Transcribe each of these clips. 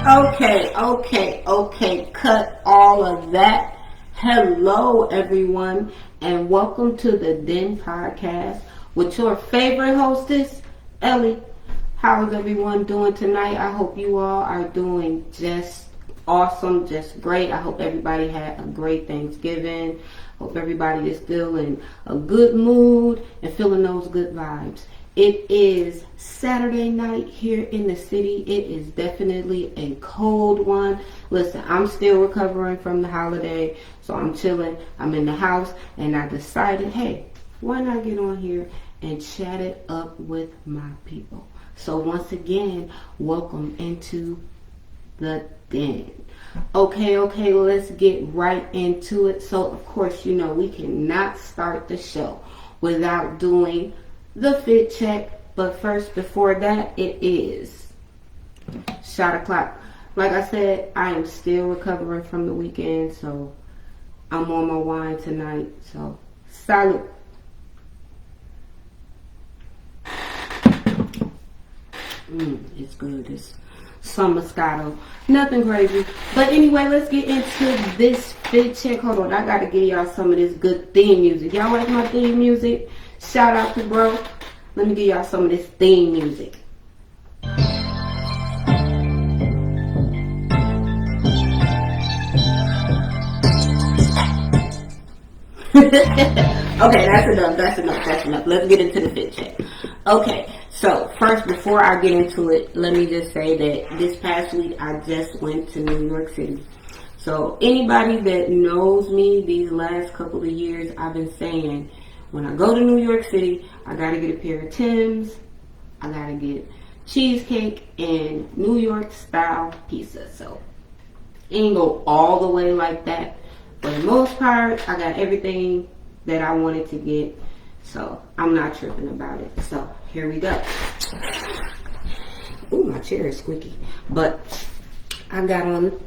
Okay. Cut all of that. Hello, everyone, and welcome to the Den Podcast with your favorite hostess, Elly. How is everyone doing tonight? I hope you all are doing just awesome, just great. I hope everybody had a great Thanksgiving. Hope everybody is still in a good mood and feeling those good vibes. It is Saturday night here in the city. It is definitely a cold one. Listen, I'm still recovering from the holiday, so I'm chilling. I'm in the house, and I decided, hey, why not get on here and chat it up with my people? So once again, welcome into the Den. Okay, let's get right into it. So, of course, you know, we cannot start the show without doing the fit check, but first, before that, it is shot o'clock. Like I said, I am still recovering from the weekend, so I'm on my wine tonight. So, salute. It's good. It's some Moscato. Nothing crazy. But anyway, let's get into this fit check. Hold on, I gotta give y'all some of this good theme music. Y'all like my theme music? Shout out to bro. Let me give y'all some of this theme music. Okay, that's enough. Let's get into the fit check. Okay, so first, before I get into it, let me just say that this past week I just went to New York City. So anybody that knows me these last couple of years, I've been saying, when I go to New York City, I gotta get a pair of Timbs, I gotta get cheesecake and New York style pizza. So it ain't go all the way like that. For the most part, I got everything that I wanted to get. So I'm not tripping about it. So here we go. Ooh, my chair is squeaky. But I got on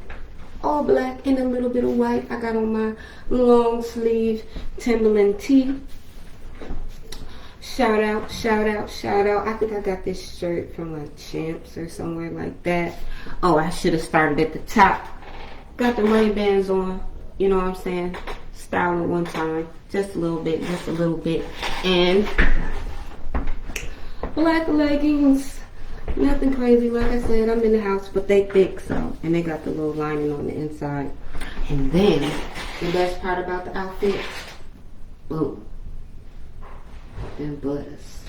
all black and a little bit of white. I got on my long sleeve Timberland tee. Shout out. I think I got this shirt from like Champs or somewhere like that. Oh, I should have started at the top. Got the Ray-Bans on. You know what I'm saying? Style it one time. Just a little bit. And black leggings. Nothing crazy. Like I said, I'm in the house, but they thick, so. And they got the little lining on the inside. And then, the best part about the outfit, boom. Them butters.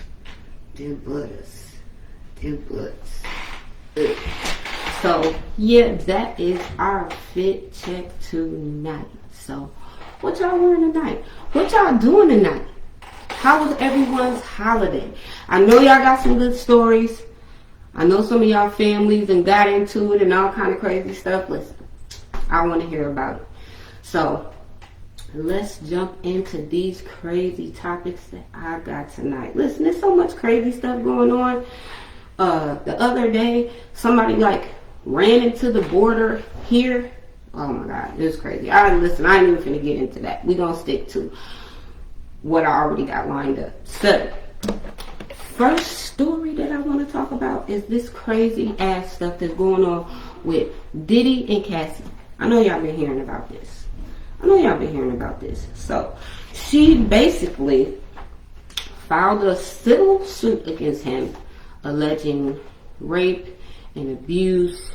So, yeah, that is our fit check tonight. So, what y'all wearing tonight? What y'all doing tonight? How was everyone's holiday? I know y'all got some good stories. I know some of y'all families and got into it and all kind of crazy stuff. Listen, I want to hear about it. So, let's jump into these crazy topics that I got tonight. Listen, there's so much crazy stuff going on. The other day, somebody ran into the border here. Oh my God, it was crazy. I ain't even finna get into that. We gonna stick to what I already got lined up. So, first story that I want to talk about is this crazy ass stuff that's going on with Diddy and Cassie. I know y'all been hearing about this. So, she basically filed a civil suit against him, alleging rape and abuse,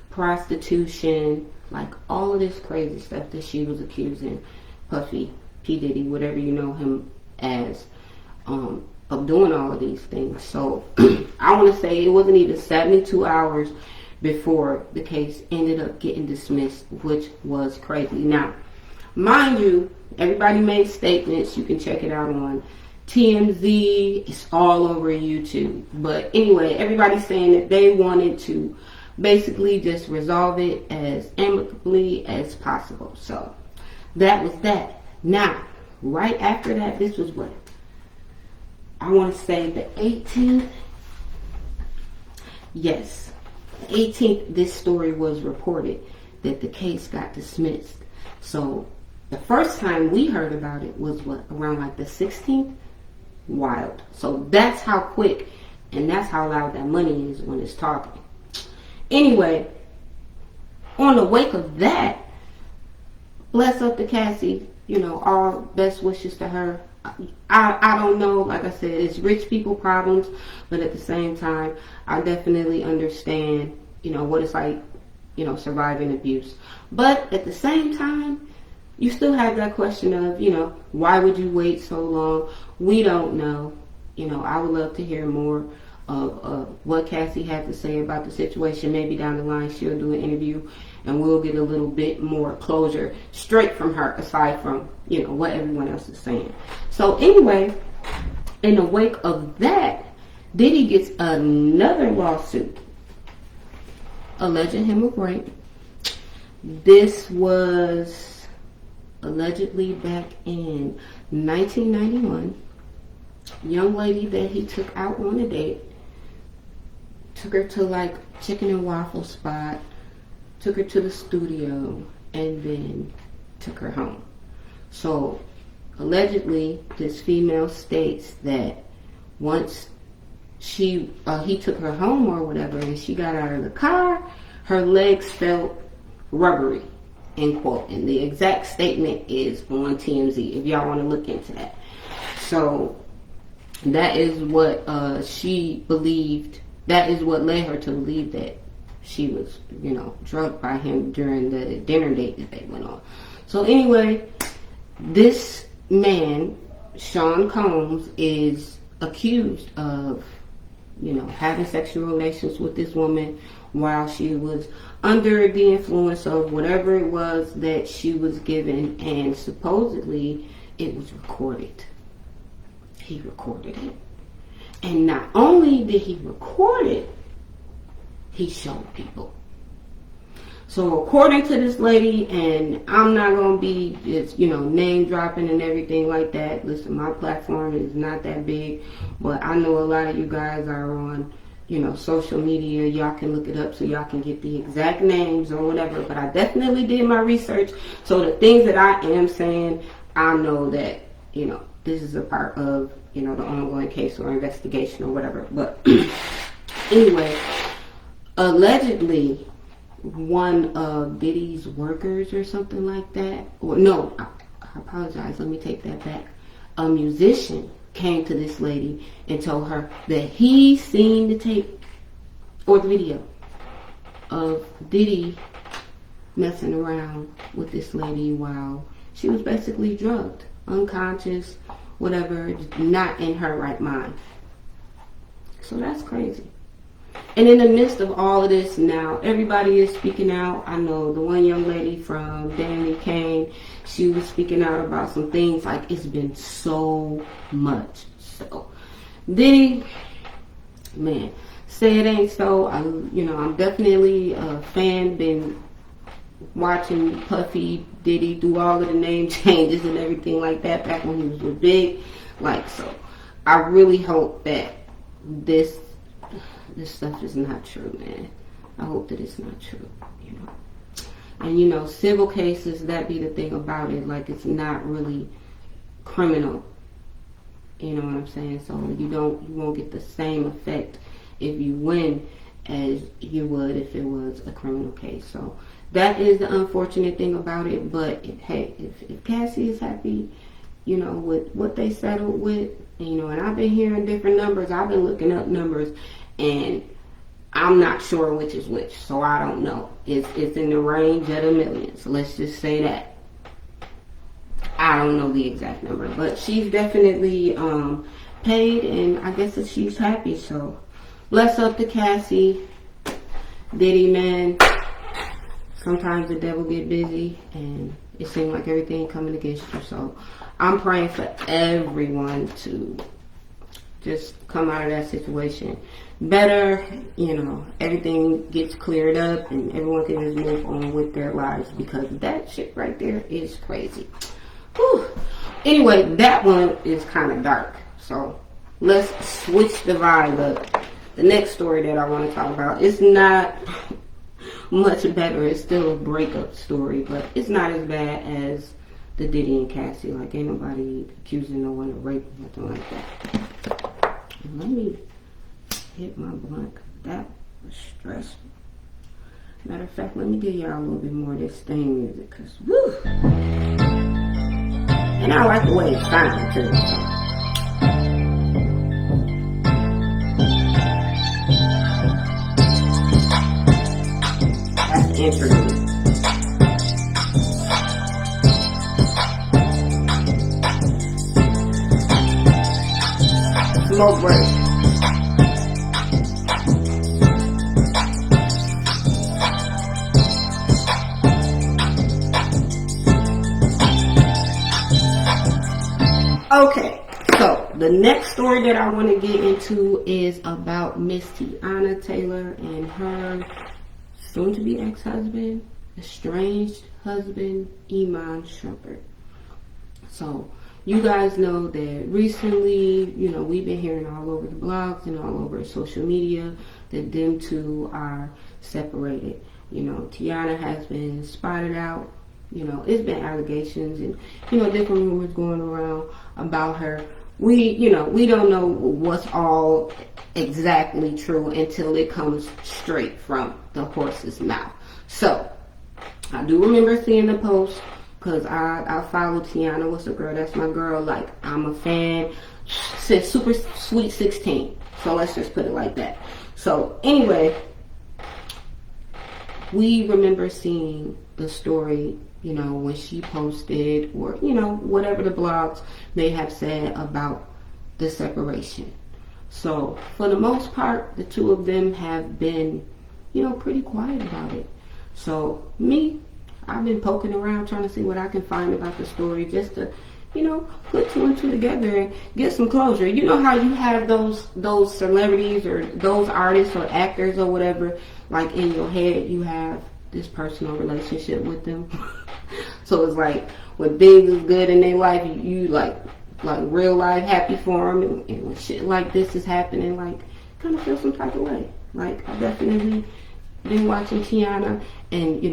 prostitution, like all of this crazy stuff that she was accusing Puffy, P. Diddy, whatever you know him as, of doing all of these things. So I want to say it wasn't even 72 hours before the case ended up getting dismissed, which was crazy. Now, mind you, everybody made statements. You can check it out on TMZ. It's all over YouTube. But anyway, everybody's saying that they wanted to basically just resolve it as amicably as possible. So that was that. Now, right after that, this was what? I want to say the 18th. Yes, the 18th, this story was reported that the case got dismissed. So the first time we heard about it was around like the 16th? Wild. So that's how quick and that's how loud that money is when it's talking. Anyway, on the wake of that, bless up to Cassie. You know, all best wishes to her. I don't know, like I said, it's rich people problems, but at the same time, I definitely understand, you know, what it's like, you know, surviving abuse. But at the same time, you still have that question of, you know, why would you wait so long? We don't know. You know, I would love to hear more of what Cassie had to say about the situation. Maybe down the line she'll do an interview and we'll get a little bit more closure straight from her, aside from, you know, what everyone else is saying. So anyway, in the wake of that, Diddy gets another lawsuit alleging him of rape. This was allegedly back in 1991. Young lady that he took out on a date, took her to like chicken and waffle spot, took her to the studio, and then took her home. So allegedly this female states that once he took her home or whatever and she got out of the car, her legs felt rubbery, end quote. And the exact statement is on TMZ if y'all want to look into that. So that is what she believed. That is what led her to believe that she was, you know, drugged by him during the dinner date that they went on. So anyway, this man, Sean Combs, is accused of, you know, having sexual relations with this woman while she was under the influence of whatever it was that she was given, and supposedly it was recorded. He recorded it. And not only did he record it, he showed people. So according to this lady, and I'm not going to be just, you know, name dropping and everything like that. Listen, my platform is not that big, but I know a lot of you guys are on, you know, social media. Y'all can look it up so y'all can get the exact names or whatever. But I definitely did my research. So the things that I am saying, I know that, you know, this is a part of, you know, the ongoing case or investigation or whatever. But anyway, allegedly, one of Diddy's workers or something like that, or no, I apologize, let me take that back. A musician came to this lady and told her that he seen the tape or the video of Diddy messing around with this lady while she was basically drugged, unconscious, whatever, not in her right mind. So that's crazy. And in the midst of all of this now, everybody is speaking out. I know the one young lady from Danny Kane, she was speaking out about some things. Like, it's been so much. So Diddy, man, say it ain't so. I'm definitely a fan. Been watching Puffy, Diddy do all of the name changes and everything like that back when he was with Big. Like, so I really hope that this stuff is not true, man. I hope that it's not true, you know. And, you know, civil cases, that be the thing about it. Like, it's not really criminal. You know what I'm saying? So you won't get the same effect if you win as you would if it was a criminal case. So that is the unfortunate thing about it. But if Cassie is happy, you know, with what they settled with, you know, and I've been hearing different numbers. I've been looking up numbers, and I'm not sure which is which, so I don't know. It's in the range of the millions. Let's just say that. I don't know the exact number, but she's definitely paid, and I guess that she's happy. So bless up to Cassie. Diddy, man, sometimes the devil get busy, and it seems like everything coming against you. So I'm praying for everyone to just come out of that situation better, you know, everything gets cleared up and everyone can just move on with their lives, because that shit right there is crazy. Whew. Anyway, that one is kind of dark, so let's switch the vibe up. The next story that I want to talk about is not much better. It's still a breakup story, but it's not as bad as the Diddy and Cassie. Like, ain't nobody accusing no one of rape or nothing like that. Let me hit my blunt. That was stressful. Matter of fact, let me give y'all a little bit more of this theme music, cause woo! And I like the way it sounds too. That's the interlude. Smoke break. Okay, so the next story that I want to get into is about Miss Teyana Taylor and her soon-to-be ex-husband, estranged husband, Iman Shumpert. So, you guys know that recently, we've been hearing all over the blogs and all over social media that them two are separated. Teyana has been spotted out. It's been allegations and, different rumors going around about her. We don't know what's all exactly true until it comes straight from the horse's mouth. So, I do remember seeing the post because I follow Teyana. What's the girl? That's my girl. Like, I'm a fan since Super Sweet 16. So, let's just put it like that. So, anyway, we remember seeing the story, when she posted or, whatever the blogs may have said about the separation. So, for the most part, the two of them have been, pretty quiet about it. So, I've been poking around trying to see what I can find about the story just to, put two and two together and get some closure. You know how you have those celebrities or those artists or actors or whatever, like in your head you have this personal relationship with them. So it's like when things is good in their life, you like real life happy for them, and when shit like this is happening, like kind of feel some type of way. Like I definitely been watching Teyana, and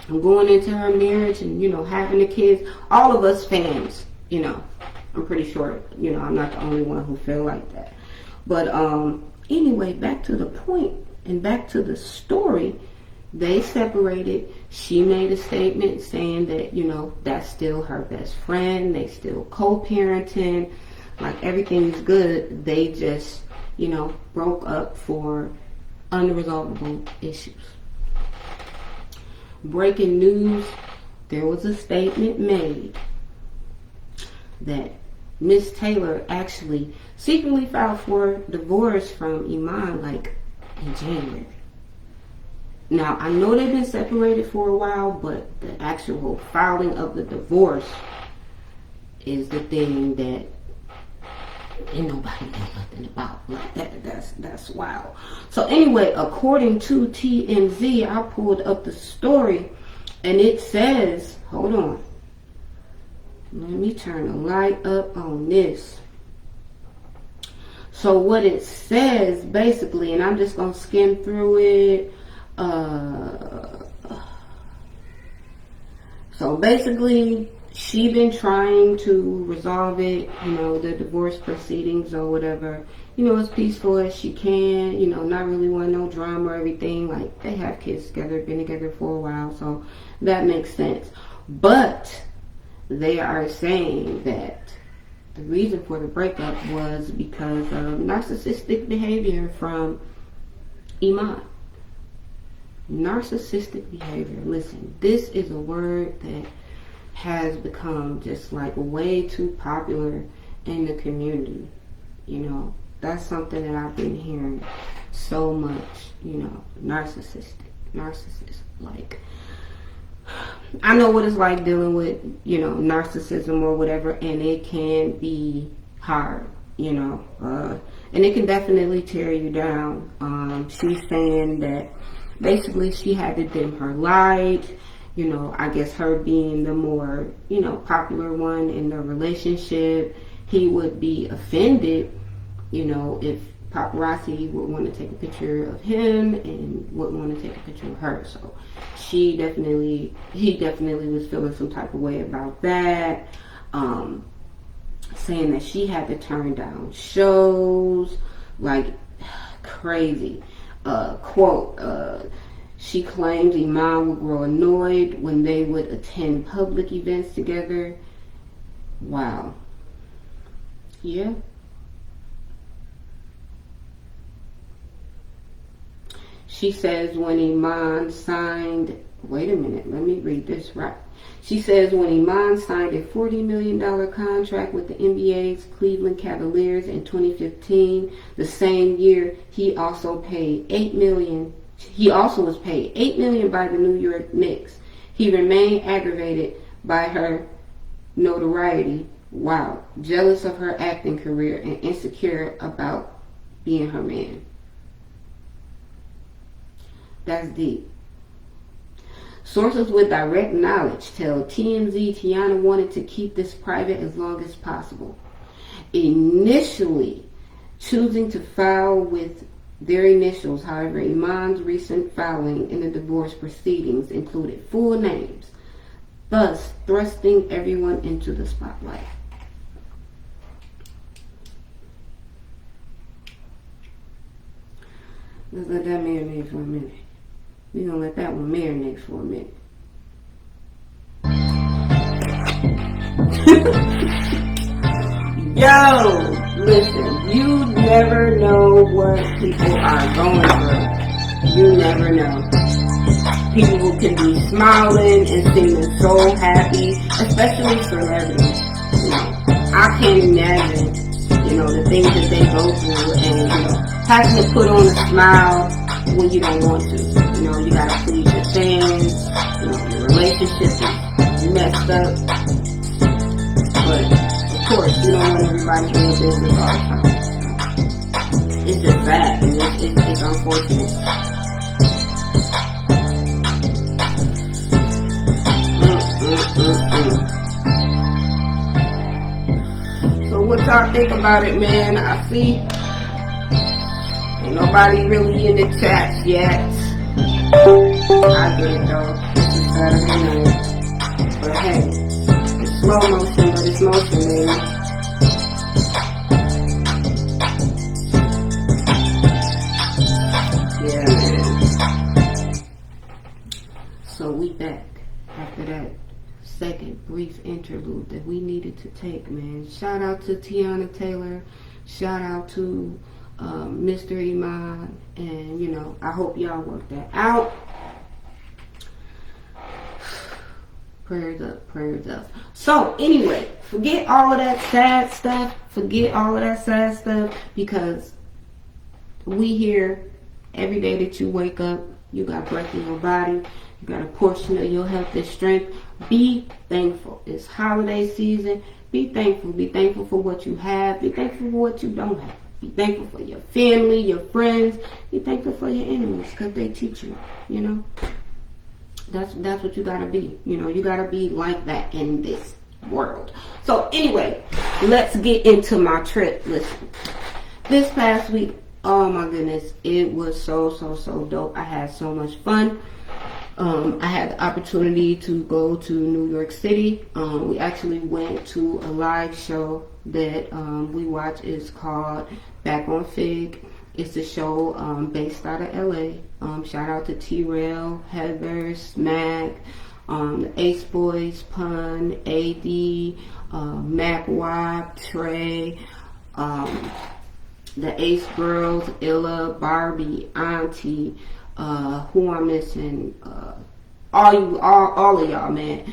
I'm going into her marriage and having the kids. All of us fans, I'm pretty sure I'm not the only one who feel like that. But anyway, back to the point and back to the story. They separated. She made a statement saying that, that's still her best friend. They still co-parenting. Like, everything's good. They just, broke up for unresolvable issues. Breaking news, there was a statement made that Miss Taylor actually secretly filed for divorce from Iman, like, in January. Now, I know they've been separated for a while, but the actual filing of the divorce is the thing that ain't nobody know nothing about. Like that's wild. So anyway, according to TMZ, I pulled up the story, and it says, hold on. Let me turn the light up on this. So what it says, basically, and I'm just going to skim through it. So basically, she been trying to resolve it, the divorce proceedings or whatever, as peaceful as she can, not really want no drama or everything. Like, they have kids together, been together for a while, so that makes sense. But they are saying that the reason for the breakup was because of narcissistic behavior from Iman. Narcissistic behavior. Listen, this is a word that has become just like way too popular in the community. That's something that I've been hearing so much, narcissist. Like, I know what it's like dealing with, narcissism or whatever, and it can be hard, and it can definitely tear you down. She's saying that basically she had to dim her light, I guess her being the more, popular one in the relationship. He would be offended, if paparazzi would want to take a picture of him and wouldn't want to take a picture of her. So he definitely was feeling some type of way about that. Saying that she had to turn down shows like crazy. Quote, She claims Iman would grow annoyed when they would attend public events together. Wow. Yeah. She says when Iman signed, wait a minute, let me read this right. She says when Iman signed a $40 million contract with the NBA's Cleveland Cavaliers in 2015, the same year he also was paid $8 million by the New York Knicks. He remained aggravated by her notoriety, wow, jealous of her acting career and insecure about being her man. That's deep. Sources with direct knowledge tell TMZ Teyana wanted to keep this private as long as possible, initially choosing to file with their initials. However, Iman's recent filing in the divorce proceedings included full names, thus thrusting everyone into the spotlight. Let's let that marinate for a minute. We're going to let that one marinate for a minute. Yo, listen, you never know what people are going through. You never know. People can be smiling and seeming so happy, especially celebrities. You know, I can't imagine, the things that they go through and, having to put on a smile when you don't want to. You gotta please your fans, your relationship is messed up. But, of course, you don't want everybody in your business all the time. It's just bad, and it's unfortunate. So what y'all think about it, man? I see ain't nobody really in the chats yet. I get it though. This is Saturday night. But hey, it's slow motion, but it's motion, baby. Yeah, man. So we back after that second brief interlude that we needed to take, man. Shout out to Teyana Taylor. Shout out to Mr. Iman, and I hope y'all work that out. Prayers up, prayers up. So anyway, forget all of that sad stuff. Because we here every day that you wake up, you got breath in your body, you got a portion of your health and strength. Be thankful. It's holiday season. Be thankful. Be thankful for what you have. Be thankful for what you don't have. Be thankful for your family, your friends. Be thankful for your enemies because they teach you, That's what you gotta be. You gotta be like that in this world. So anyway, let's get into my trip. Listen, this past week, oh my goodness, it was so dope. I had so much fun. I had the opportunity to go to New York City. We actually went to a live show that we watch. It's called Back on Fig. It's a show based out of Elly. Shout out to T-Rail, Heather, Smack, the Ace Boys, Pun, AD, Mac Wap, Trey, the Ace Girls, Illa, Barbie, Auntie, who I'm missing, all of y'all, man.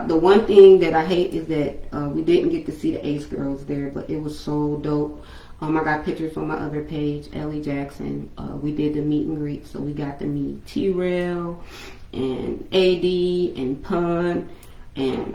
The one thing that I hate is that we didn't get to see the Ace Girls there, but it was so dope. I got pictures on my other page, Elly Jackson. We did the meet and greet, so we got to meet T-Rail and AD and Pun and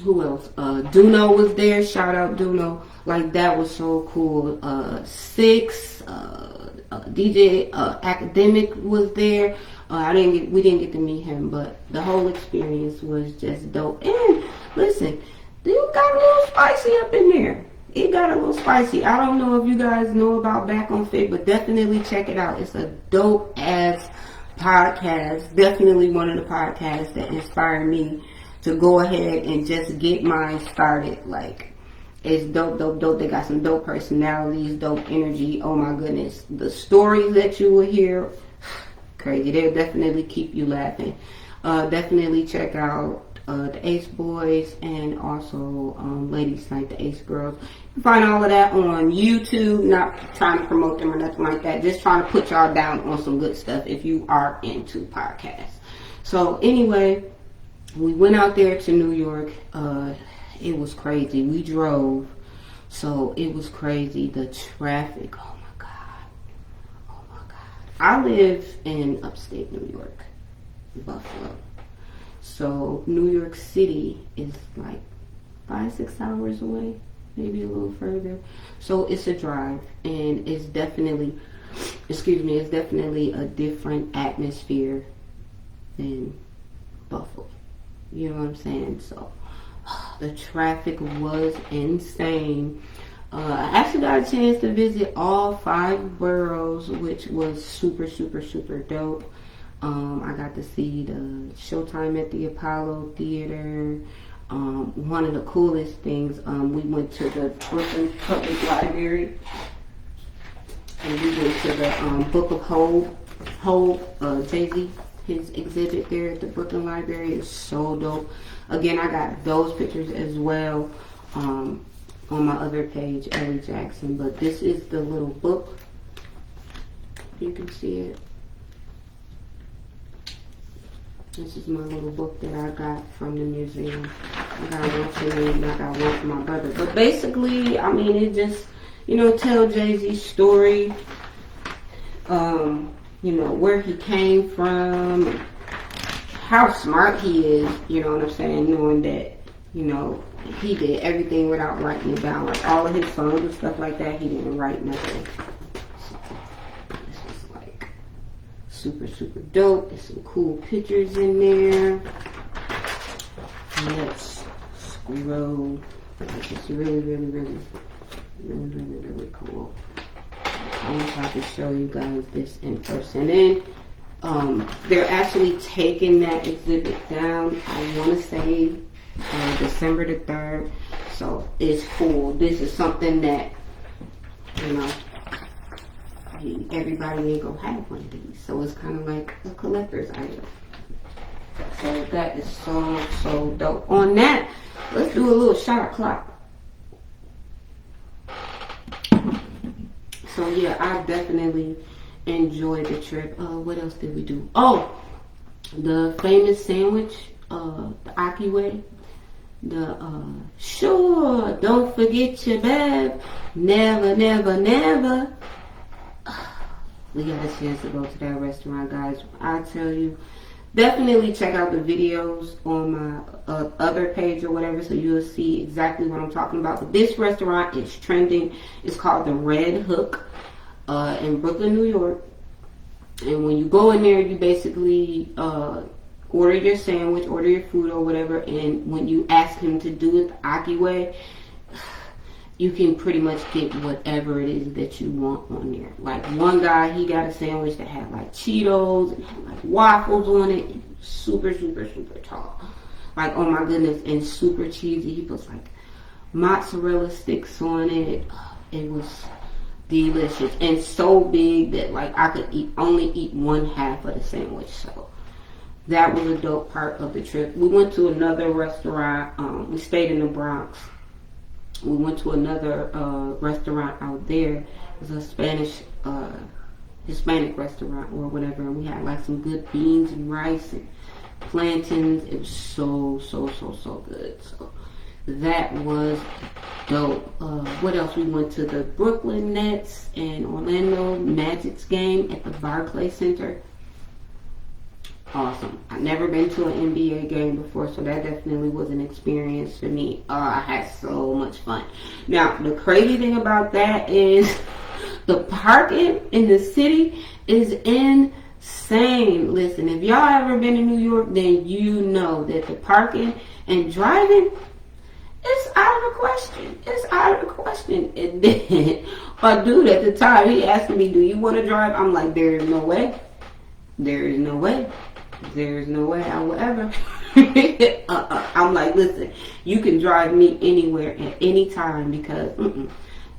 who else? Duno was there. Shout out Duno. Like, that was so cool. Six, DJ Academic was there. We didn't get to meet him, but the whole experience was just dope. And listen, you got a little spicy up in there. It got a little spicy. I don't know if you guys know about Back on Fig, but definitely check it out. It's a dope ass podcast. Definitely one of the podcasts that inspired me to go ahead and just get mine started. Like, it's dope. They got some dope personalities, dope energy. Oh my goodness. The stories that you will hear, crazy. They'll definitely keep you laughing. Definitely check out the Ace Boys and also Ladies Night, the Ace Girls. You can find all of that on YouTube. Not trying to promote them or nothing like that. Just trying to put y'all down on some good stuff if you are into podcasts. So anyway, we went out there to New York. It was crazy. We drove, so it was crazy. The traffic. Oh my God. Oh my God. I live in upstate New York, Buffalo. So New York City is like 5-6 hours away, maybe a little further. So it's a drive, and it's definitely, it's definitely a different atmosphere than Buffalo. You know what I'm saying? So the traffic was insane. I actually got a chance to visit all 5 boroughs, which was super, super, super dope. I got to see the Showtime at the Apollo Theater. One of the coolest things, we went to the Brooklyn Public Library, and we went to the Book of Hope, Jay-Z, his exhibit there at the Brooklyn Library is so dope. Again, I got those pictures as well on my other page, Elly Jackson. But this is the little book. You can see it. This is my little book that I got from the museum. I got one for me and I got one for my brother. But basically, I mean, it just, tell Jay-Z's story. Where he came from, how smart he is, you know what I'm saying, knowing that, he did everything without writing it down. Like all of his songs and stuff like that, he didn't write nothing. So, this is like super, super dope. There's some cool pictures in there. Let's scroll. It's really, really, really, really, really, really cool. I wish I could show you guys this in person. And they're actually taking that exhibit down, I want to say December the 3rd. So it's cool. This is something that, everybody ain't gonna have one of these. So it's kind of like a collector's item. So that is so, so dope. On that, let's do a little shot clock. So yeah, I definitely enjoyed the trip. What else did we do? Oh, the famous sandwich, the Aki way. The sure, don't forget your bag. Never, never, never. We got a chance to go to that restaurant, guys. I tell you, definitely check out the videos on my other page or whatever, so you'll see exactly what I'm talking about. But this restaurant is trending. It's called the Red Hook in Brooklyn, New York. And when you go in there, you basically order your sandwich, order your food or whatever. And when you ask him to do it the Aki way, you can pretty much get whatever it is that you want on there. Like one guy, he got a sandwich that had like Cheetos and had like waffles on it. It was super, super, super tall. Like, oh my goodness, and super cheesy. He puts like mozzarella sticks on it. It was delicious and so big that like I could only eat one half of the sandwich. So that was a dope part of the trip. We went to another restaurant. We stayed in the Bronx. We went to another restaurant out there. It was a Hispanic restaurant or whatever. And we had like some good beans and rice and plantains. It was so, so, so, so good. So that was dope. What else? We went to the Brooklyn Nets and Orlando Magic's game at the Barclays Center. Awesome. I've never been to an NBA game before, so that definitely was an experience for me. I had so much fun. Now, the crazy thing about that is the parking in the city is insane. Listen, if y'all ever been to New York, then you know that the parking and driving is out of the question. It's out of the question. And then my dude at the time, he asked me, do you want to drive? I'm like, there is no way. There is no way. There is no way I will ever. I'm like, listen, you can drive me anywhere at any time because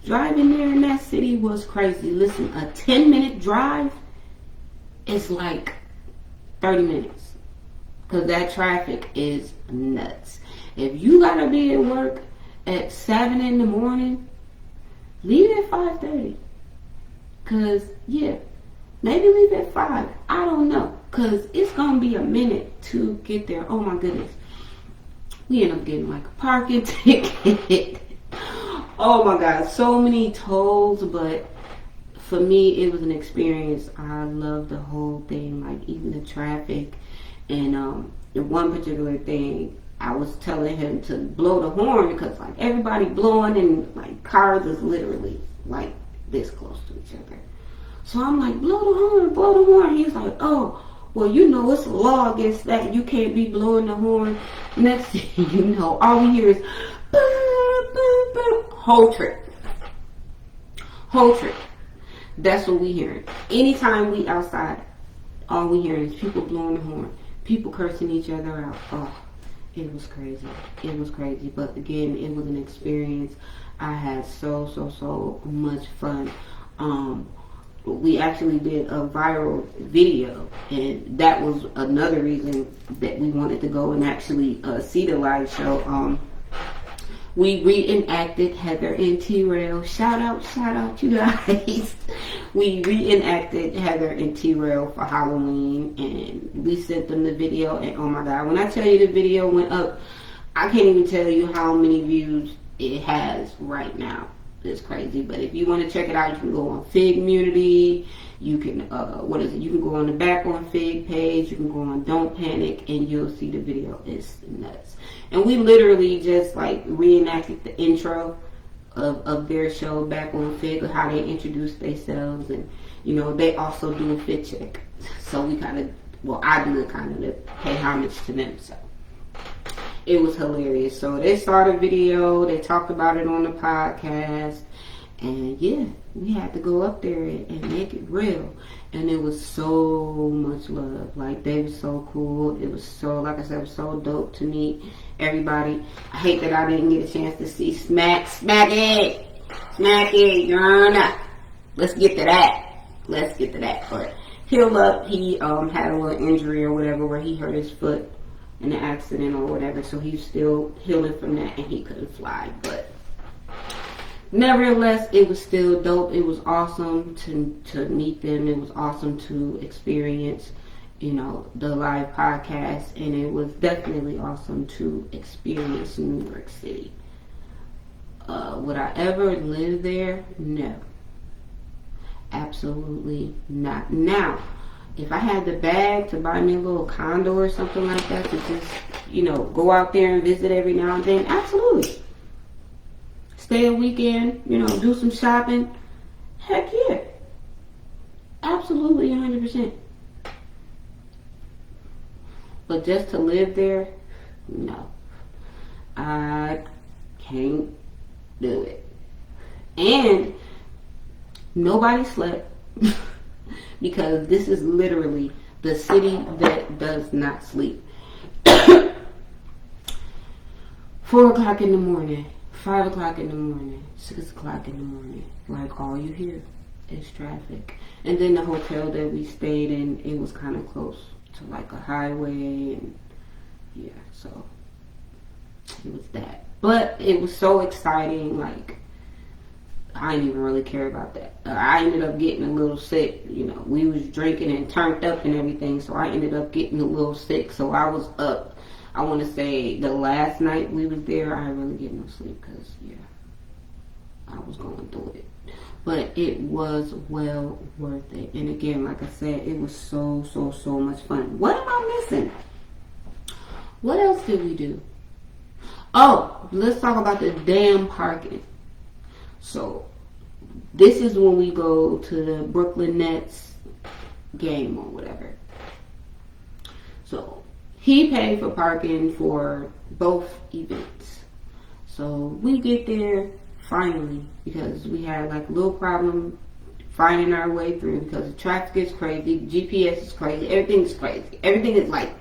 driving there in that city was crazy. Listen, a 10-minute drive it's like 30 minutes. Because that traffic is nuts. If you gotta be at work at 7 in the morning, leave at 5:30. Because, yeah, maybe leave at 5. I don't know. Because it's gonna be a minute to get there. Oh my goodness. We end up getting like a parking ticket. Oh my God, so many tolls, but for me, it was an experience. I loved the whole thing, like even the traffic. And the one particular thing, I was telling him to blow the horn because like everybody blowing and like cars is literally like this close to each other. So I'm like, blow the horn, blow the horn. He's like, oh, well, you know, it's a law against that. You can't be blowing the horn. Next thing you know, all we hear is boom, boom, boom. Whole trip. That's what we hearing. Anytime we outside, all we hearing is people blowing the horn, people cursing each other out. Oh, it was crazy. But again, it was an experience. I had so much fun. We actually did a viral video, and that was another reason that we wanted to go and actually see the live show. We reenacted Heather and T-Rail. Shout out, you guys. We reenacted Heather and T-Rail for Halloween, and we sent them the video, and oh my God, when I tell you the video went up, I can't even tell you how many views it has right now. It's crazy. But if you want to check it out, you can go on Fig Community. You can, you can go on the Back on Fig page. You can go on Don't Panic, and you'll see the video. It's nuts. And we literally just like reenacted the intro of their show Back on Fig, of how they introduce themselves. And, you know, they also do a fit check. So we kind of, I do it kind of to pay homage to them. So it was hilarious. So they saw the video, they talked about it on the podcast, and yeah, we had to go up there and make it real. And it was so much love. Like, they were so cool. It was so, like I said, it was so dope to meet everybody. I hate that I didn't get a chance to see Smack it, you're not. Let's get to that. But Heal Up, he had a little injury or whatever where he hurt his foot in an accident or whatever, so he's still healing from that, and he couldn't fly. But nevertheless, it was still dope. It was awesome to meet them. It was awesome to experience, you know, the live podcast, and it was definitely awesome to experience New York City. Would I ever live there? No, absolutely not. Now, if I had the bag to buy me a little condo or something like that to just, you know, go out there and visit every now and then, absolutely. Stay a weekend, you know, do some shopping. Heck yeah. Absolutely 100%. But just to live there, no. I can't do it. And nobody slept. Because this is literally the city that does not sleep. 4 o'clock in the morning, 5 o'clock in the morning, 6 o'clock in the morning. Like, all you hear is traffic. And then the hotel that we stayed in, it was kind of close to like a highway. And yeah, so it was that. But it was so exciting, like, I didn't even really care about that. I ended up getting a little sick. You know, we was drinking and turned up and everything, so I ended up getting a little sick. So I was up. I want to say the last night we was there, I didn't really get no sleep because, yeah, I was going through it. But it was well worth it. And again, like I said, it was so much fun. What am I missing? What else did we do? Oh, let's talk about the damn parking. So, this is when we go to the Brooklyn Nets game or whatever. So, he paid for parking for both events. So, we get there finally because we had like a little problem finding our way through because the traffic is crazy, GPS is crazy, everything is crazy. Everything is like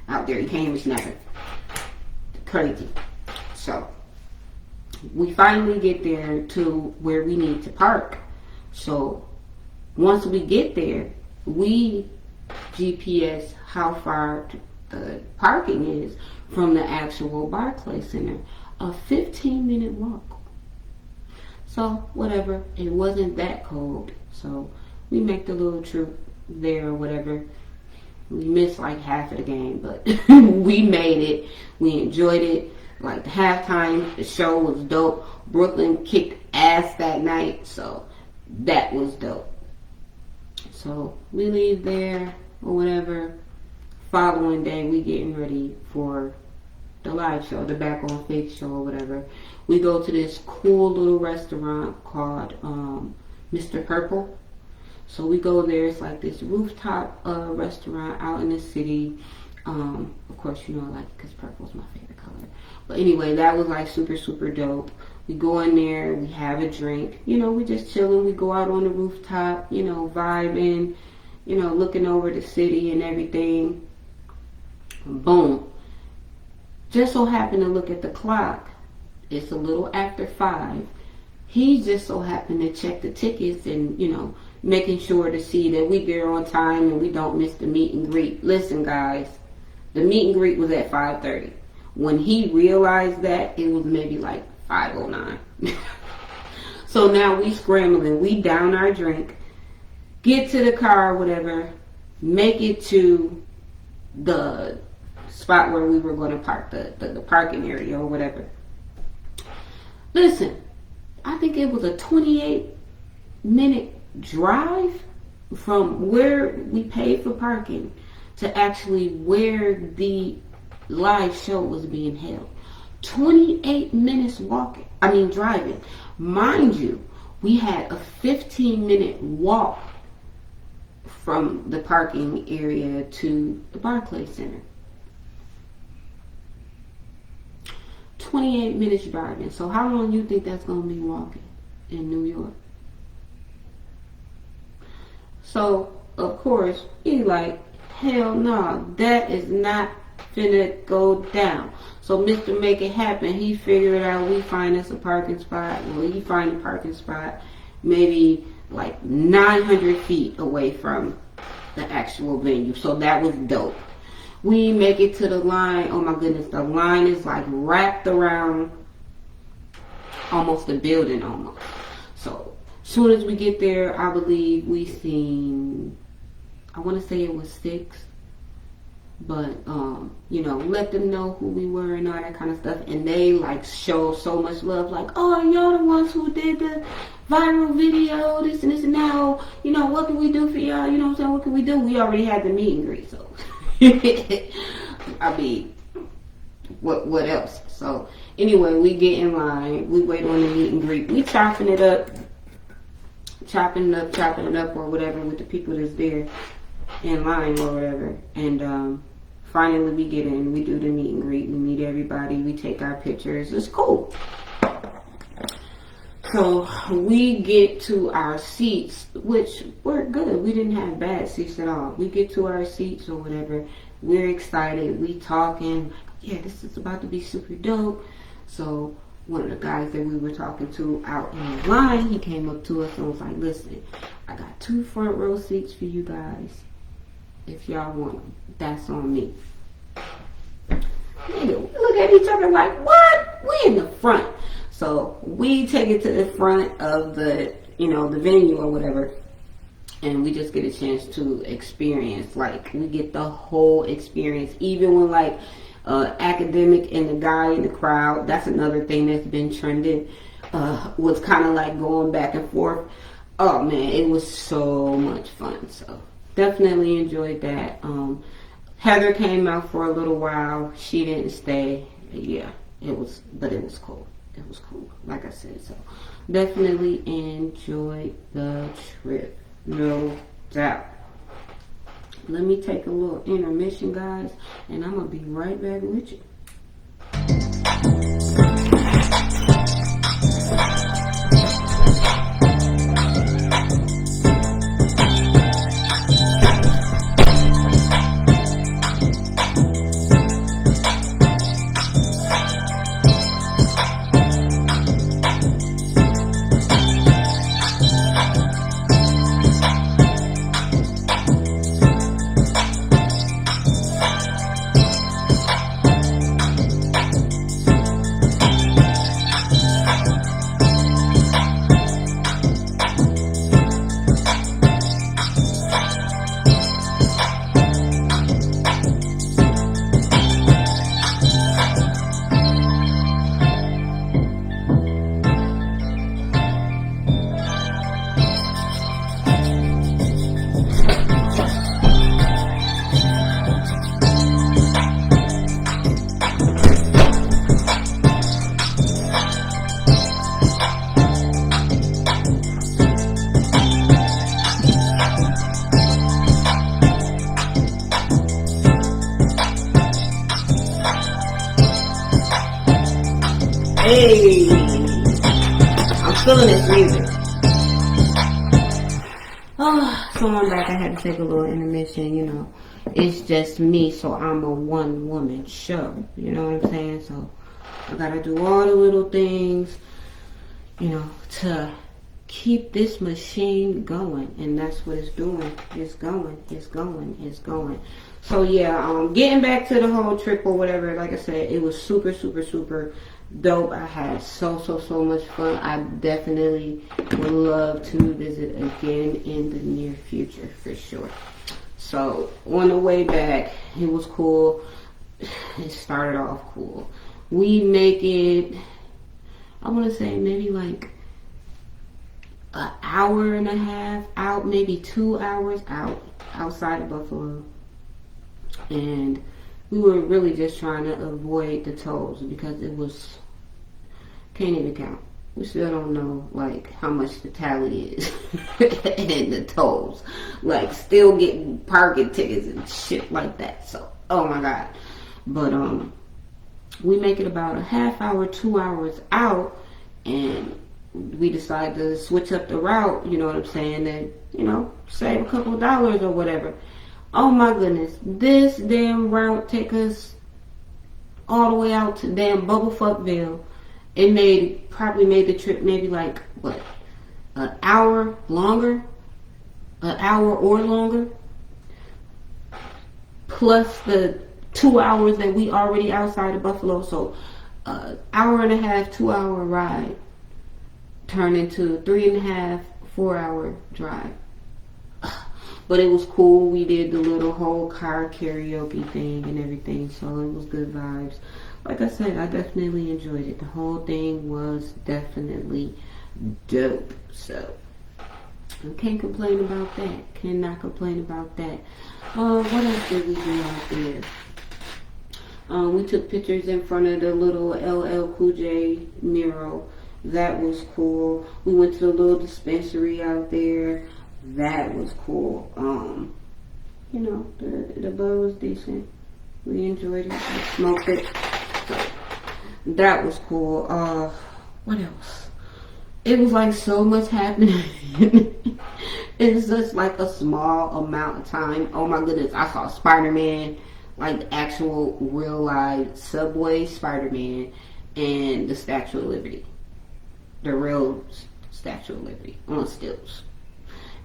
out there, you can't even snap it. Crazy. So, we finally get there to where we need to park. So once we get there, we GPS how far the parking is from the actual Barclays Center. A 15-minute walk. So whatever, it wasn't that cold. So we make the little trip there or whatever. We missed like half of the game, but we made it. We enjoyed it. Like the halftime, the show was dope. Brooklyn kicked ass that night, so that was dope. So we leave there or whatever. Following day, we getting ready for the live show, the Back on Fake show or whatever. We go to this cool little restaurant called Mr. Purple. So we go there. It's like this rooftop restaurant out in the city. Of course, you know, like, because purple is my favorite color. But anyway, that was like super, super dope. We go in there, we have a drink. You know, we just chilling. We go out on the rooftop, you know, vibing, you know, looking over the city and everything. Boom. Just so happened to look at the clock. It's a little after 5. He just so happened to check the tickets and, you know, making sure to see that we get on time and we don't miss the meet and greet. Listen, guys, the meet and greet was at 5:30. When he realized that, it was maybe like 5:09. So now we scrambling. We down our drink, get to the car, whatever, make it to the spot where we were going to park, the parking area or whatever. Listen, I think it was a 28-minute drive from where we paid for parking to actually where the live show was being held. 28 minutes driving. Mind you, we had a 15-minute walk from the parking area to the Barclays Center. 28 minutes driving. So how long do you think that's going to be walking in New York? So, of course, he like, hell no, that is not finna go down. So Mr. Make It Happen, he figured out we find us a parking spot. Well, he find a parking spot maybe like 900 feet away from the actual venue. So that was dope. We make it to the line. Oh my goodness, the line is like wrapped around almost the building almost. So as soon as we get there, I believe we seen, I want to say it was 6. But, you know, let them know who we were and all that kind of stuff. And they, like, show so much love. Like, oh, y'all the ones who did the viral video, this and this and now. You know, what can we do for y'all? You know what I'm saying? What can we do? We already had the meet and greet, so. I mean, what else? So, anyway, we get in line. We wait on the meet and greet. We chopping it up or whatever with the people that's there in line or whatever. And finally we get in, we do the meet and greet, we meet everybody, we take our pictures. It's cool. So we get to our seats, which were good. We didn't have bad seats at all. We get to our seats or whatever, we're excited, we talking, yeah, this is about to be super dope. So one of the guys that we were talking to out in the line, he came up to us and was like, listen, I got 2 front row seats for you guys. If y'all want them, that's on me. Nigga, we look at each other like, what? We in the front. So we take it to the front of the, you know, the venue or whatever. And we just get a chance to experience. Like, we get the whole experience. Even when, like, Academic and the guy in the crowd, that's another thing that's been trending, was kind of like going back and forth. Oh, man, it was so much fun. So definitely enjoyed that. Heather came out for a little while. She didn't stay. Yeah, it was cool. It was cool, like I said. So definitely enjoyed the trip, no doubt. Let me take a little intermission, guys, and I'm gonna be right back with you. Hey, I'm feeling this music. Oh, so I'm back. I had to take a little intermission, you know. It's just me, so I'm a one-woman show. You know what I'm saying? So I gotta do all the little things, you know, to keep this machine going. And that's what it's doing. It's going, it's going, it's going. So yeah, getting back to the whole trip or whatever, like I said, it was super, super, super dope. I had so much fun. I definitely would love to visit again in the near future for sure. So on the way back, it was cool. It started off cool. We make it, I want to say maybe like an hour and a half out, maybe 2 hours out, outside of Buffalo. And we were really just trying to avoid the tolls because it was, can't even count. We still don't know like how much the tally is and the tolls. Like still getting parking tickets and shit like that. So, oh my God. But we make it about a half hour, 2 hours out, and we decide to switch up the route, you know what I'm saying, and, you know, save a couple of dollars or whatever. Oh my goodness, this damn route take us all the way out to damn Bubblefuckville. It probably made the trip maybe like, what, an hour longer? An hour or longer? Plus the 2 hours that we already outside of Buffalo. So, hour and a half, 2 hour ride turned into 3.5, 4 hour drive. But it was cool. We did the little whole car karaoke thing and everything, so it was good vibes. Like I said, I definitely enjoyed it. The whole thing was definitely dope. So I can't complain about that. Cannot complain about that. What else did we do out there? We took pictures in front of the little LL Cool J mural. That was cool. We went to the little dispensary out there. That was cool. You know, the bud was decent. We enjoyed it. We smoked it. So, that was cool. What else? It was like so much happening. It's just like a small amount of time. Oh my goodness, I saw Spider-Man, like actual real live subway Spider-Man, and the Statue of Liberty. The real Statue of Liberty on stilts.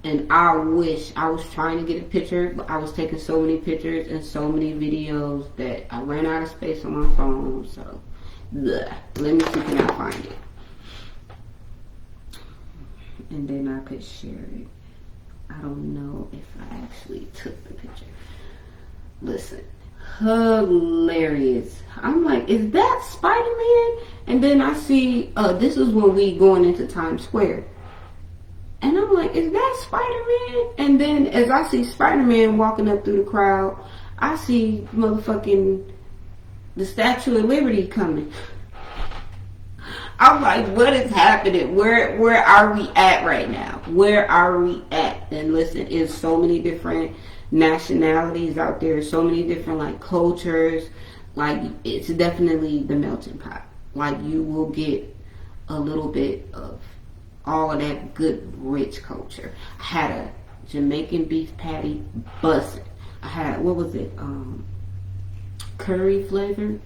And I wish I was trying to get a picture, but I was taking so many pictures and so many videos that I ran out of space on my phone. So, bleh. Let me see, can I find it? And then I could share it. I don't know if I actually took the picture. Listen, hilarious. I'm like, is that Spider-Man? And then I see, this is when we going into Times Square. And I'm like, is that Spider-Man? And then as I see Spider-Man walking up through the crowd, I see motherfucking the Statue of Liberty coming. I'm like, what is happening? Where are we at right now? Where are we at? And listen, it's so many different nationalities out there, so many different like cultures. Like, it's definitely the melting pot. Like, you will get a little bit of all of that good, rich culture. I had a Jamaican beef patty bussin'. I had, what was it? Curry flavor.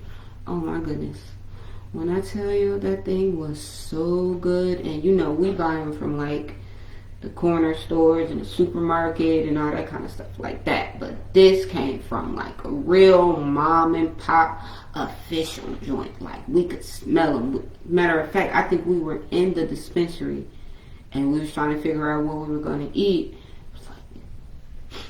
Oh my goodness. When I tell you that thing was so good, and you know, we buy them from like the corner stores and the supermarket and all that kind of stuff like that. But this came from like a real mom and pop official joint. Like, we could smell them. Matter of fact, I think we were in the dispensary and we was trying to figure out what we were going to eat. It was like,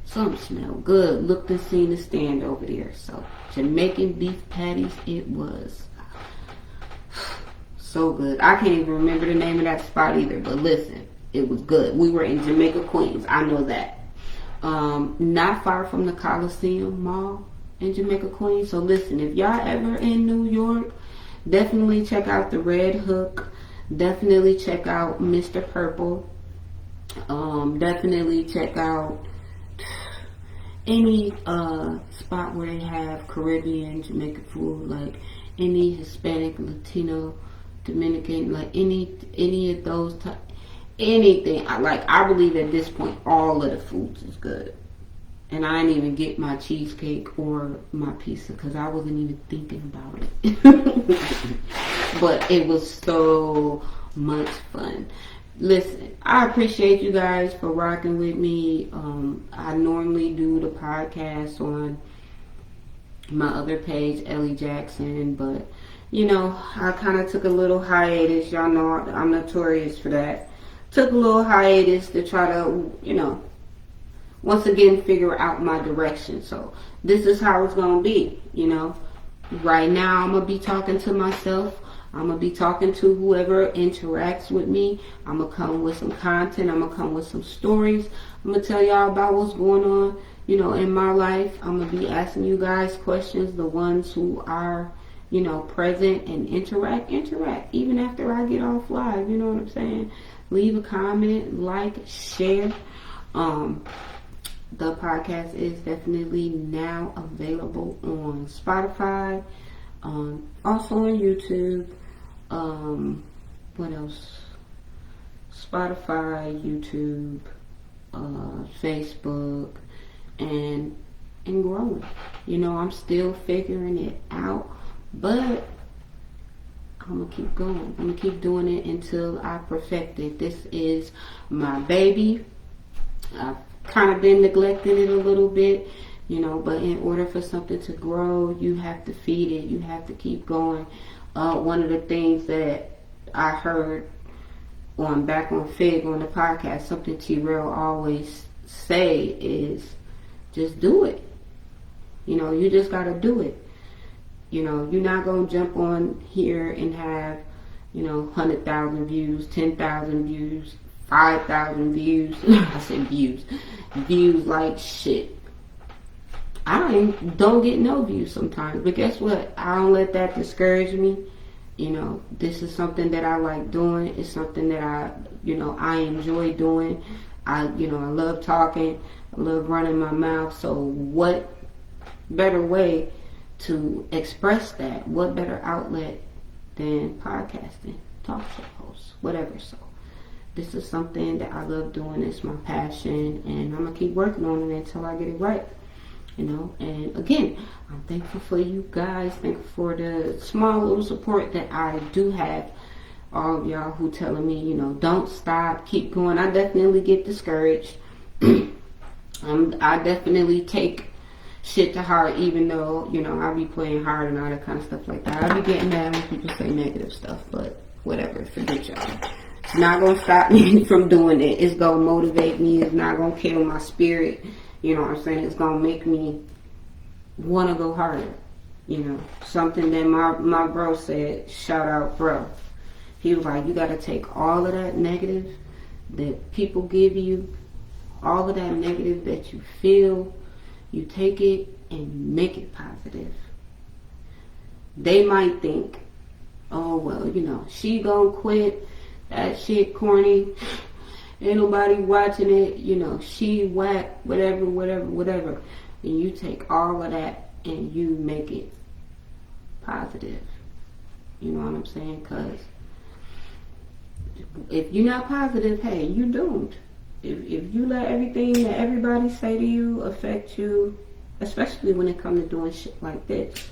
something smelled good. Looked and seen the stand over there. So, Jamaican beef patties, it was so good. I can't even remember the name of that spot either, but listen, it was good. We were in Jamaica, Queens. I know that. Not far from the Coliseum Mall in Jamaica, Queens. So listen, if y'all ever in New York, definitely check out the Red Hook. Definitely check out Mr. Purple. Definitely check out any spot where they have Caribbean, Jamaican food. Like, any Hispanic, Latino, Dominican, like any of those type, anything. I believe at this point all of the foods is good. And I didn't even get my cheesecake or my pizza because I wasn't even thinking about it. But it was so much fun. Listen, I appreciate you guys for rocking with me. I normally do the podcast on my other page, Elly Jackson, but I kind of took a little hiatus. Y'all know I'm notorious for that. Took a little hiatus to try to, once again figure out my direction. So this is how it's gonna be. Right now I'm gonna be talking to myself. I'm gonna be talking to whoever interacts with me. I'm gonna come with some content. I'm gonna come with some stories. I'm gonna tell y'all about what's going on, in my life. I'm gonna be asking you guys questions, the ones who are, present, and interact even after I get off live. You know what I'm saying? Leave a comment, like, share. The podcast is definitely now available on Spotify, also on YouTube. What else? Spotify, YouTube, Facebook, and growing. I'm still figuring it out, but I'm gonna keep going. I'm gonna keep doing it until I perfect it. This is my baby. I've kind of been neglecting it a little bit, but in order for something to grow, you have to feed it. You have to keep going. One of the things that I heard back on Fig on the podcast, something T-Rail always say is just do it. You just gotta do it. You're not gonna jump on here and have 100,000 views, 10,000 views, 5,000 views. I said views like shit. I don't get no views sometimes, but guess what? I don't let that discourage me. This is something that I like doing. It's something that I enjoy doing. I love talking. I love running my mouth. So what better way to express that? What better outlet than podcasting, talk show hosts, whatever. So this is something that I love doing. It's my passion, and I'm gonna keep working on it until I get it right. And again, I'm thankful for you guys. Thankful for the small little support that I do have. All of y'all who telling me, don't stop, keep going. I definitely get discouraged. I definitely take shit to heart, even though, I be playing hard and all that kind of stuff like that. I be getting mad when people say negative stuff, but whatever, forget y'all. It's not going to stop me from doing it. It's going to motivate me. It's not going to kill my spirit. You know what I'm saying? It's going to make me want to go harder. Something that my bro said, shout out bro. He was like, you got to take all of that negative that people give you, all of that negative that you feel, you take it and make it positive. They might think, oh, well, she gonna quit. That shit corny. Ain't nobody watching it. She whack, whatever. And you take all of that and you make it positive. You know what I'm saying? Because if you're not positive, hey, you're doomed. If you let everything that everybody say to you affect you, especially when it comes to doing shit like this,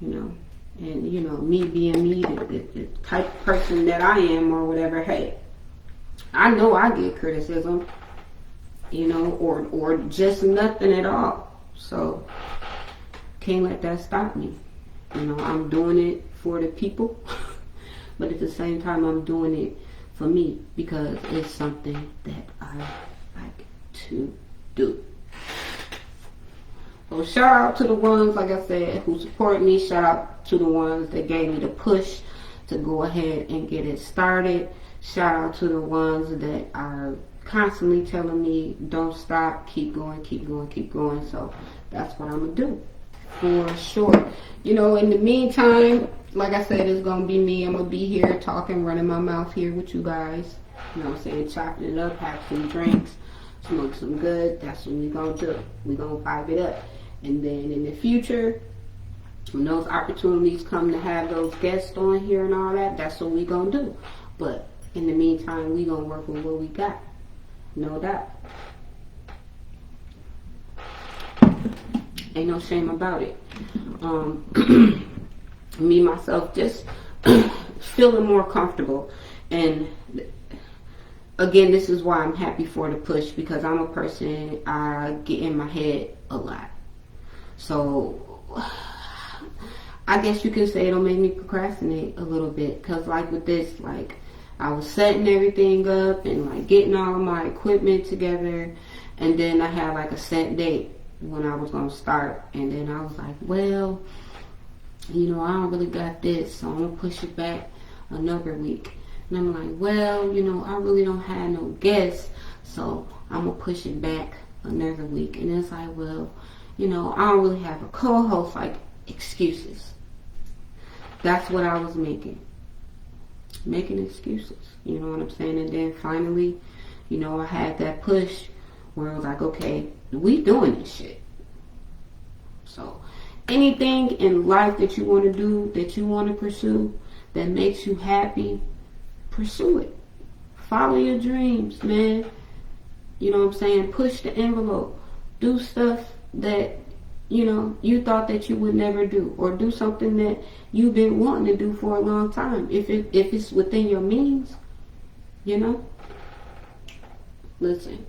and me being me, the type of person that I am or whatever, hey, I know I get criticism, or just nothing at all. So can't let that stop me. I'm doing it for the people, but at the same time I'm doing it for me because it's something that I like to do. So shout out to the ones, like I said, who support me. Shout out to the ones that gave me the push to go ahead and get it started. Shout out to the ones that are constantly telling me, don't stop, keep going. So that's what I'm going to do, for sure. In the meantime, like I said, it's going to be me. I'm going to be here talking, running my mouth here with you guys. You know what I'm saying? Chopping it up, have some drinks, smoke some good. That's what we're going to do. We're going to vibe it up. And then in the future, When those opportunities come to have those guests on here and all that, that's what we gonna do. But in the meantime, we gonna work with what we got. No doubt. Ain't no shame about it. Me, myself, just feeling more comfortable. And again, this is why I'm happy for the push, because I'm a person, I get in my head a lot. So I guess you can say it'll make me procrastinate a little bit, because like with this, like I was setting everything up and like getting all of my equipment together, and then I had like a set date when I was going to start, and then I was like, well, I don't really got this, so I'm going to push it back another week. And I'm like, well, I really don't have no guests, so I'm going to push it back another week. And it's like, well, I don't really have a co-host, like excuses. That's what I was making excuses, you know what I'm saying? And then finally, I had that push where I was like, okay, we doing this shit. So anything in life that you want to do, that you want to pursue, that makes you happy, pursue it. Follow your dreams, man. You know what I'm saying? Push the envelope. Do stuff that, you thought that you would never do. Or do something that you've been wanting to do for a long time. If it's within your means, Listen.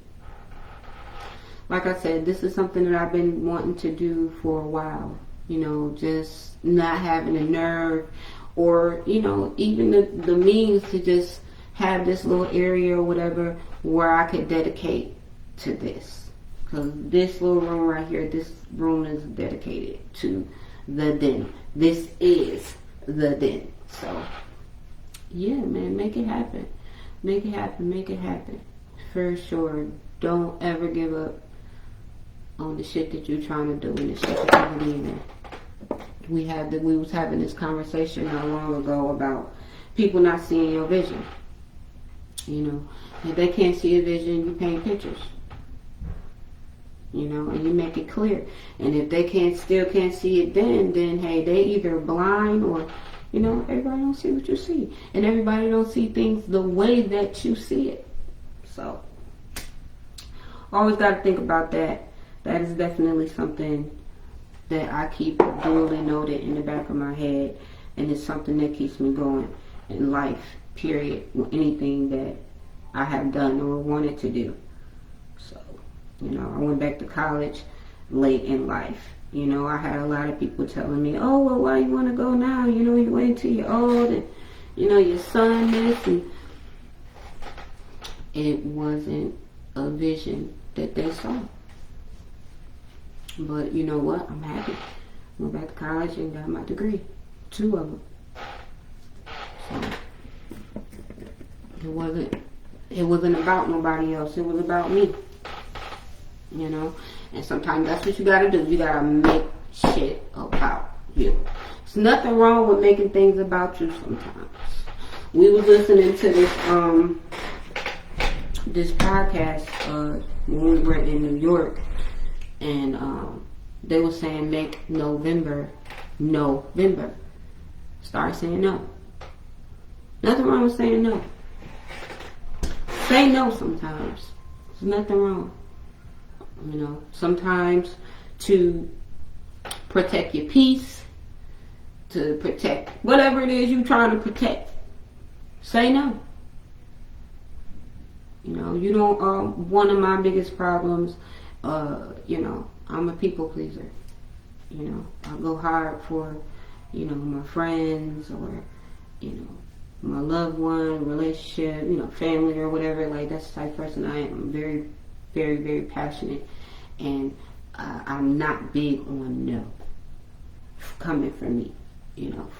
Like I said, this is something that I've been wanting to do for a while. Just not having the nerve or, even the means to just have this little area or whatever where I could dedicate to this. Because this little room right here, this room is dedicated to the den. This is the den. So, yeah, man, make it happen. Make it happen. Make it happen. For sure. Don't ever give up on the shit that you're trying to do and the shit that you believe in. We was having this conversation not long ago about people not seeing your vision. If they can't see a vision, you paint pictures. And you make it clear. And if they still can't see it then hey, they either blind or, everybody don't see what you see. And everybody don't see things the way that you see it. So, always got to think about that. That is definitely something that I keep duly noted in the back of my head, and it's something that keeps me going in life, period, with anything that I have done or wanted to do. So, I went back to college late in life. I had a lot of people telling me, oh, well, why you want to go now? You wait till you're old and, your son this, and it wasn't a vision that they saw. But you know what? I'm happy. Went back to college and got my degree. 2 of them. So it wasn't about nobody else. It was about me. And sometimes that's what you gotta do. You gotta make shit about you. There's nothing wrong with making things about you sometimes. We was listening to this podcast when we were in New York. And they were saying make November. Start saying no. Nothing wrong with saying no. Say no sometimes. There's nothing wrong. Sometimes to protect your peace, to protect whatever it is you're trying to protect. Say no. You don't, one of my biggest problems, I'm a people pleaser. I go hard for, my friends or, my loved one, relationship, family or whatever. Like, that's the type of person I am. I'm very, very, very passionate. And I'm not big on no coming from me.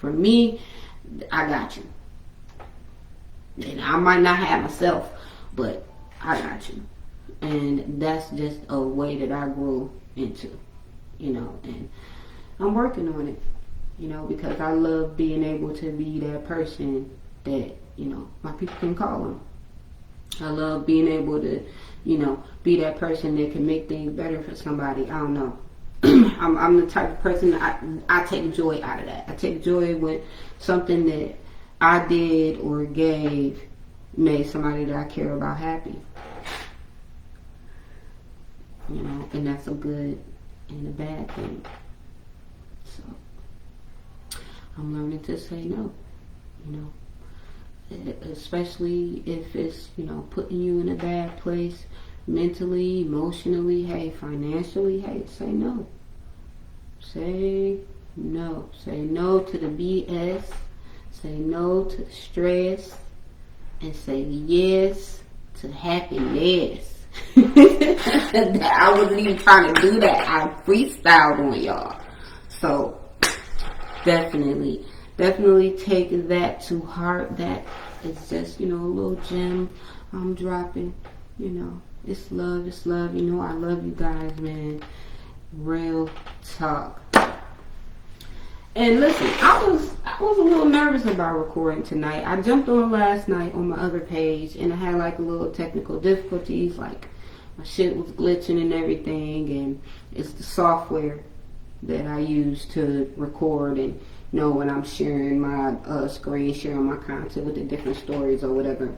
For me, I got you. And I might not have myself, but I got you. And that's just a way that I grew into, and I'm working on it, because I love being able to be that person that, my people can call on. I love being able to, be that person that can make things better for somebody. I don't know. I'm the type of person I take joy out of that. I take joy when something that I did or gave made somebody that I care about happy. You know, and that's a good and a bad thing. So I'm learning to say no, you know, especially if it's, you know, putting you in a bad place mentally, emotionally, hey, financially, hey, say no. Say no. Say no to the BS. Say no to the stress. And say yes to happiness. I wasn't even trying to do that. I freestyled on y'all. So definitely take that to heart. That is just, you know, a little gem I'm dropping. You know, it's love. You know, I love you guys, man. Real talk. And listen, I was a little nervous about recording tonight. I jumped on last night on my other page, and I had like a little technical difficulties, like my shit was glitching and everything, and it's the software that I use to record, and you know, when I'm sharing my screen, sharing my content with the different stories or whatever.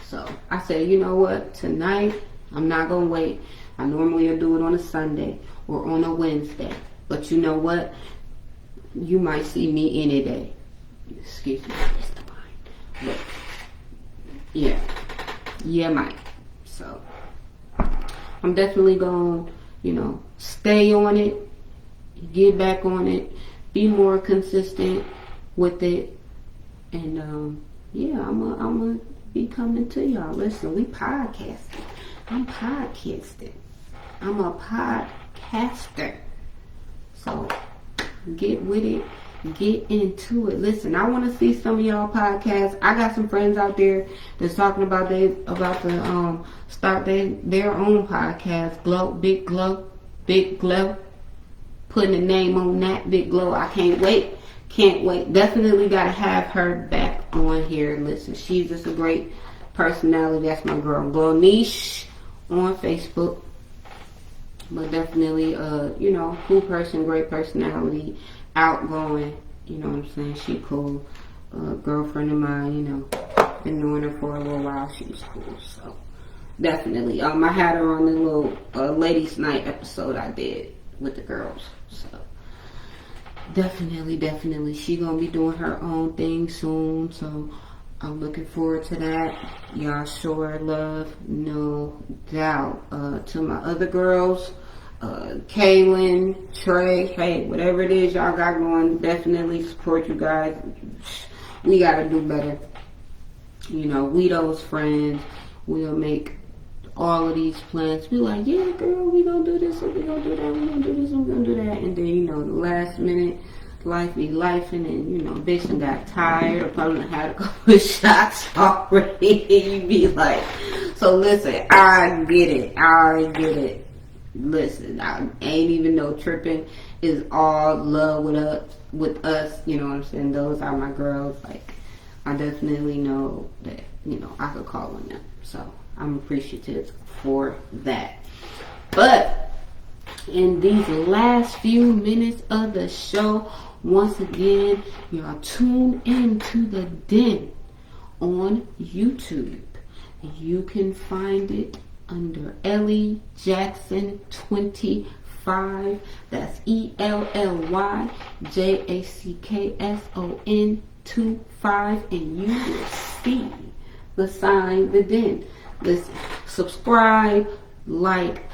So I said, you know what, tonight I'm not gonna wait. I normally will do it on a Sunday or on a Wednesday. But you know what? You might see me any day. Excuse me, it's the mind. But yeah, might. So I'm definitely gonna, you know, stay on it, get back on it, be more consistent with it, and I'm gonna be coming to y'all. Listen, we podcasting. I'm podcasting. I'm a podcaster. So get with it, get into it. Listen, I want to see some of y'all podcasts. I got some friends out there that's talking about to start their own podcast. Big Glow, putting a name on that, Big Glow. I can't wait. Definitely gotta have her back on here. Listen, she's just a great personality. That's my girl, Glow Niche, on Facebook. But definitely, you know, cool person, great personality, outgoing, you know what I'm saying? She cool. Girlfriend of mine, you know, been knowing her for a little while. She's cool, so definitely. I had her on the little ladies' night episode I did with the girls. So definitely, she gonna be doing her own thing soon. So I'm looking forward to that. Y'all sure love, no doubt. To my other girls, Kaylin, Trey, hey, whatever it is y'all got going, definitely support you guys. We gotta do better. You know, we those friends. We'll make all of these plans. We like, yeah, girl, we gonna do this and we gonna do that. We gonna do this and we gonna do that. And then, you know, the last minute, life be lifing, and you know, bitch and got tired or probably had a couple of shots already. You be like, so listen, I get it. Listen, I ain't even no tripping. Is all love with us. You know what I'm saying? Those are my girls. Like, I definitely know that, you know, I could call on them. So I'm appreciative for that. But in these last few minutes of the show, once again, y'all tune into the Den on YouTube. You can find it under Elly Jackson 25. That's ELLY JACKSON 25, and you will see the sign, the Den. Listen, subscribe, like.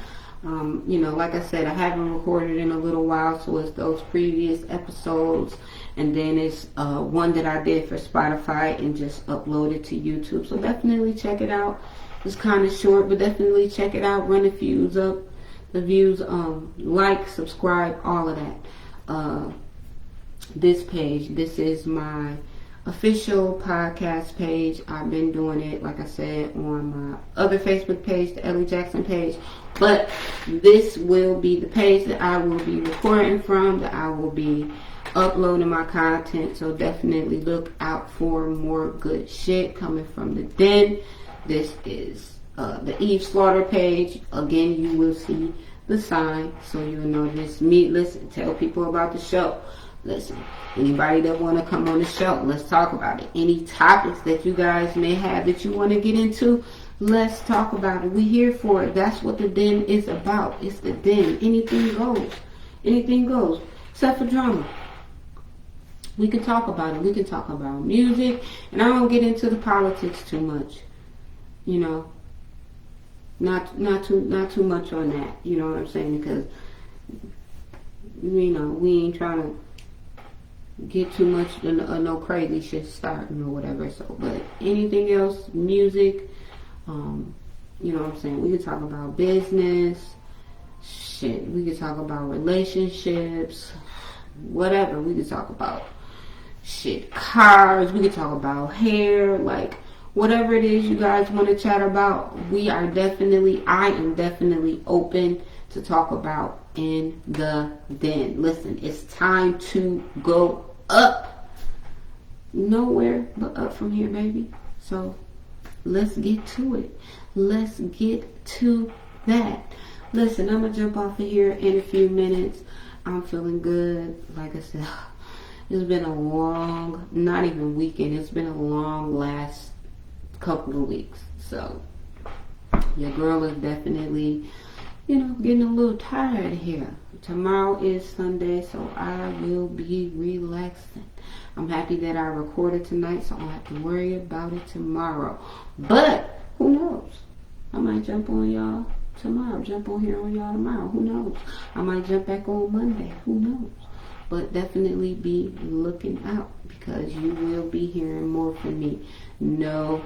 You know, like I said, I haven't recorded in a little while, so it's those previous episodes, and then it's one that I did for Spotify and just uploaded to YouTube. So definitely check it out. It's kind of short, but definitely check it out. Run the views up, like, subscribe, all of that. This page, this is my official podcast page. I've been doing it, like I said, on my other Facebook page, the Elly Jackson page, but this will be the page that I will be recording from, that I will be uploading my content. So definitely look out for more good shit coming from the Den. This is the Eve Slaughter page. Again, you will see the sign so you'll know this. Me, listen, tell people about the show. Listen, anybody that want to come on the show, let's talk about it. Any topics that you guys may have that you want to get into, let's talk about it. We here for it. That's what the den is about. It's the den. Anything goes. Anything goes. Except for drama. We can talk about it. We can talk about music. And I don't get into the politics too much. You know. Not too much on that. You know what I'm saying? Because, you know, we ain't trying to get too much no crazy shit starting or whatever. So, but anything else, music, you know what I'm saying? We can talk about business, shit. We can talk about relationships, whatever. We can talk about shit, cars. We can talk about hair, like whatever it is you guys want to chat about. I am definitely open to talk about in the den. Listen, it's time to go up. Nowhere but up from here, baby. So let's get to it. Let's get to that. Listen, I'm gonna jump off of here in a few minutes. I'm feeling good. Like I said, it's been a long, not even weekend, it's been a long last couple of weeks. So your girl is definitely, you know, getting a little tired here. Tomorrow is Sunday, so I will be relaxing. I'm happy that I recorded tonight, so I don't have to worry about it tomorrow. But who knows? I might jump on y'all tomorrow. Jump on here on y'all tomorrow. Who knows? I might jump back on Monday. Who knows? But definitely be looking out, because you will be hearing more from me. No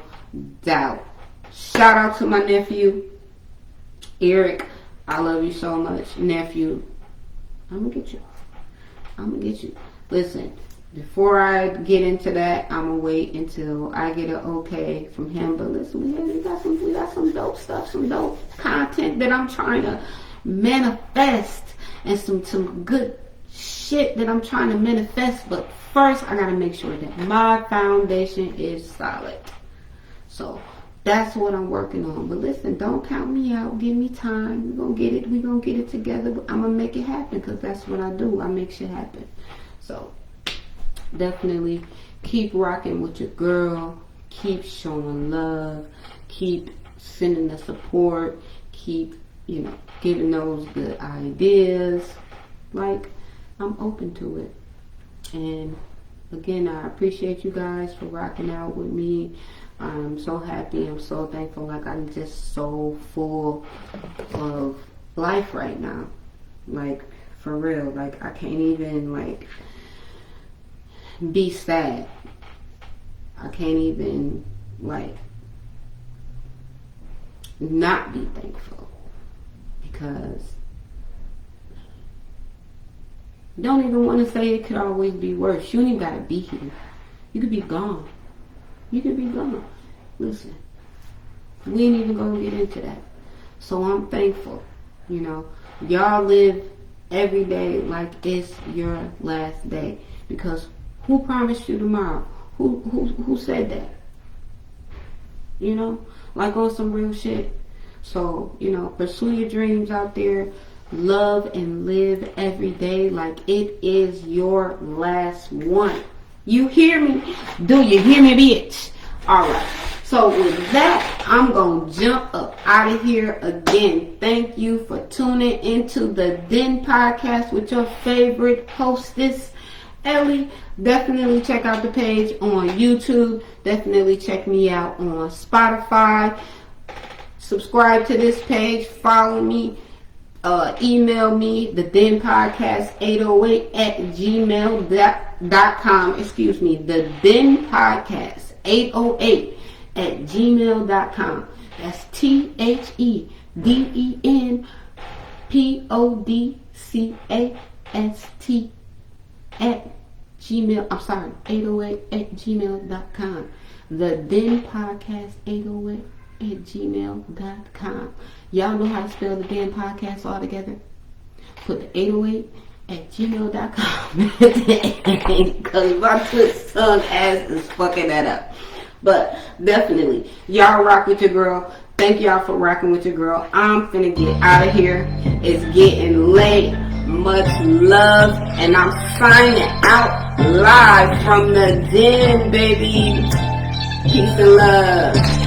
doubt. Shout out to my nephew, Eric. I love you so much, nephew. I'm gonna get you. Listen, before I get into that, I'm gonna wait until I get an okay from him. But listen, we got some dope stuff, some dope content that I'm trying to manifest, and some good shit that I'm trying to manifest. But first, I gotta make sure that my foundation is solid. So that's what I'm working on. But listen, don't count me out. Give me time. We're gonna get it together. I'm gonna make it happen, because that's what I do. I make shit happen. So definitely keep rocking with your girl. Keep showing love. Keep sending the support. Keep, you know, giving those good ideas. Like, I'm open to it. And again, I appreciate you guys for rocking out with me. I'm so happy. I'm so thankful. Like, I'm just so full of life right now. Like, for real. Like, I can't even, like, be sad. I can't even, like, not be thankful. Because don't even want to say it could always be worse. You ain't even gotta be here. You could be gone. You could be gone. Listen, we ain't even gonna get into that. So I'm thankful. You know, y'all live every day like it's your last day. Because who promised you tomorrow? Who said that? You know, like on some real shit. So, you know, pursue your dreams out there. Love and live every day like it is your last one. You hear me? Do you hear me, bitch? Alright. So with that, I'm going to jump up out of here again. Thank you for tuning into the Den Podcast with your favorite hostess, Elly. Definitely check out the page on YouTube. Definitely check me out on Spotify. Subscribe to this page. Follow me. Email me, the Den Podcast 808 at gmail.com. Excuse me, the Den Podcast 808 at gmail.com. That's THEDENPODCAST at gmail. I'm sorry, 808 at gmail.com. The Den Podcast 808 at gmail.com. Y'all know how to spell the Den Podcast all together? Put the 808 at gmail.com. Because my tongue ass is fucking that up. But definitely, y'all rock with your girl. Thank y'all for rocking with your girl. I'm finna get out of here. It's getting late. Much love. And I'm signing out live from the den, baby. Peace and love.